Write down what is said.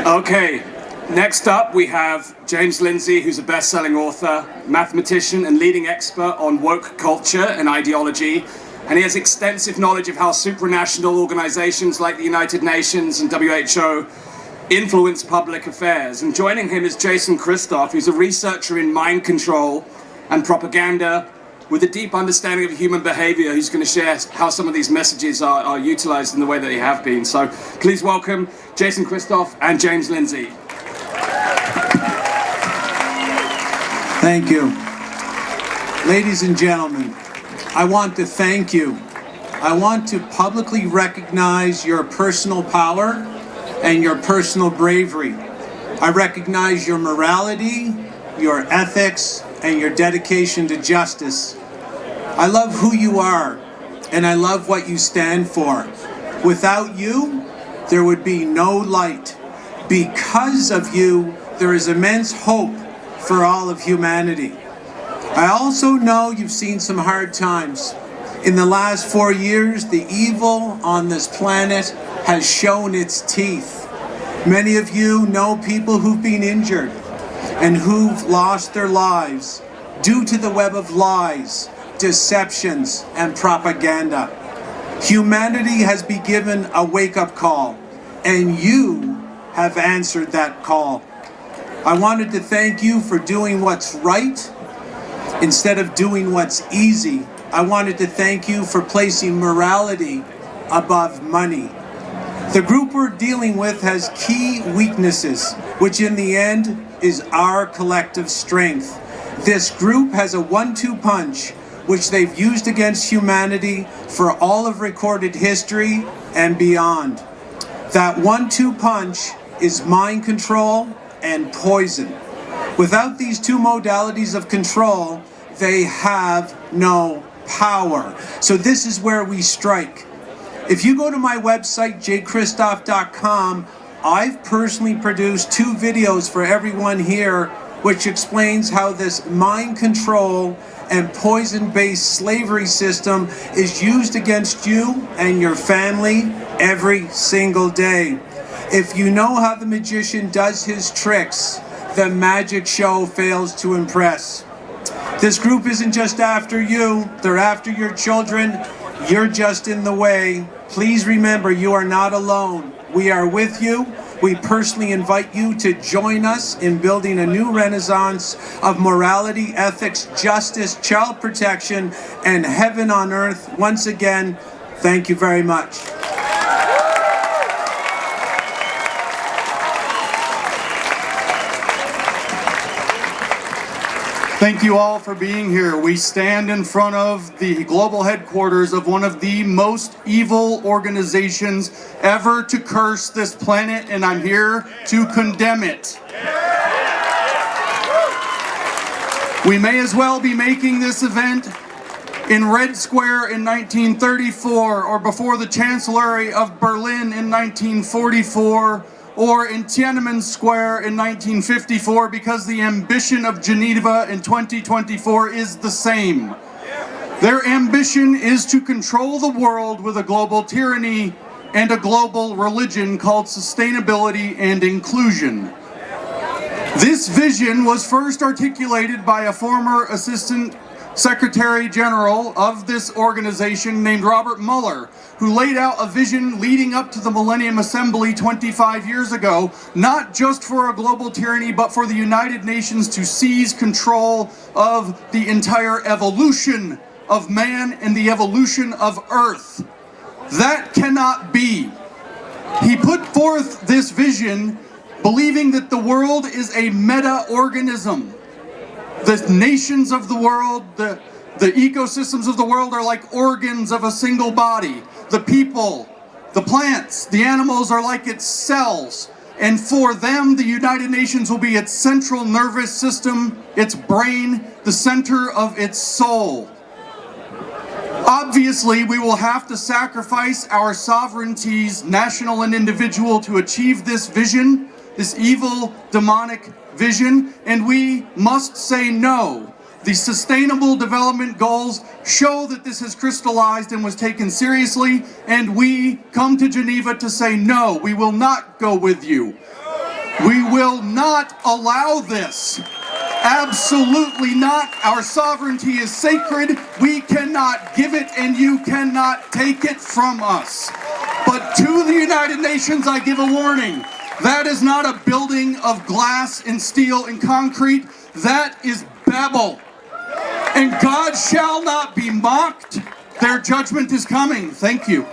Okay, next up we have James Lindsay, who's a best-selling author, mathematician and leading expert on woke culture and ideology, and he has extensive knowledge of how supranational organizations like the United Nations and WHO influence public affairs. And joining him is Christoff, who's a researcher in mind control and propaganda with a deep understanding of human behavior, who's going to share how some of these messages are utilized in the way that they have been. So please welcome Christoff and James Lindsay. Thank you. Ladies and gentlemen, I want to thank you. I want to publicly recognize your personal power and your personal bravery. I recognize your morality, your ethics, and your dedication to justice. I love who you are, and I love what you stand for. Without you, there would be no light. Because of you, there is immense hope for all of humanity. I also know you've seen some hard times. In the last 4 years, the evil on this planet has shown its teeth. Many of you know people who've been injured and who've lost their lives due to the web of lies, deceptions, and propaganda. Humanity has been given a wake-up call, and you have answered that call. I wanted to thank you for doing what's right instead of doing what's easy. I wanted to thank you for placing morality above money. The group we're dealing with has key weaknesses, which in the end is our collective strength. This group has a 1-2 punch, which they've used against humanity for all of recorded history and beyond. That 1-2 punch is mind control and poison. Without these two modalities of control, they have no power. So this is where we strike. If you go to my website, jchristoff.com, I've personally produced 2 videos for everyone here, which explains how this mind control and poison-based slavery system is used against you and your family every single day. If you know how the magician does his tricks, the magic show fails to impress. This group isn't just after you, they're after your children. You're just in the way. Please remember, you are not alone. We are with you. We personally invite you to join us in building a new renaissance of morality, ethics, justice, child protection, and heaven on earth. Once again, thank you very much. Thank you all for being here. We stand in front of the global headquarters of one of the most evil organizations ever to curse this planet, and I'm here to condemn it. We may as well be making this event in Red Square in 1934, or before the Chancellery of Berlin in 1944, or in Tiananmen Square in 1954, because the ambition of Geneva in 2024 is the same. Their ambition is to control the world with a global tyranny and a global religion called sustainability and inclusion. This vision was first articulated by a former Assistant Secretary General of this organization named Robert Mueller, who laid out a vision leading up to the Millennium Assembly 25 years ago, not just for a global tyranny, but for the United Nations to seize control of the entire evolution of man and the evolution of Earth. That cannot be. He put forth this vision believing that the world is a meta-organism. The nations of the world, the ecosystems of the world are like organs of a single body. The people, the plants, the animals are like its cells. And for them, the United Nations will be its central nervous system, its brain, the center of its soul. Obviously, we will have to sacrifice our sovereignties, national and individual, to achieve this vision, this evil, demonic vision, and we must say no. The Sustainable Development Goals show that this has crystallized and was taken seriously, and we come to Geneva to say no, we will not go with you. We will not allow this. Absolutely not. Our sovereignty is sacred. We cannot give it and you cannot take it from us. But to the United Nations, I give a warning. That is not a building of glass and steel and concrete. That is Babel. And God shall not be mocked. Their judgment is coming. Thank you.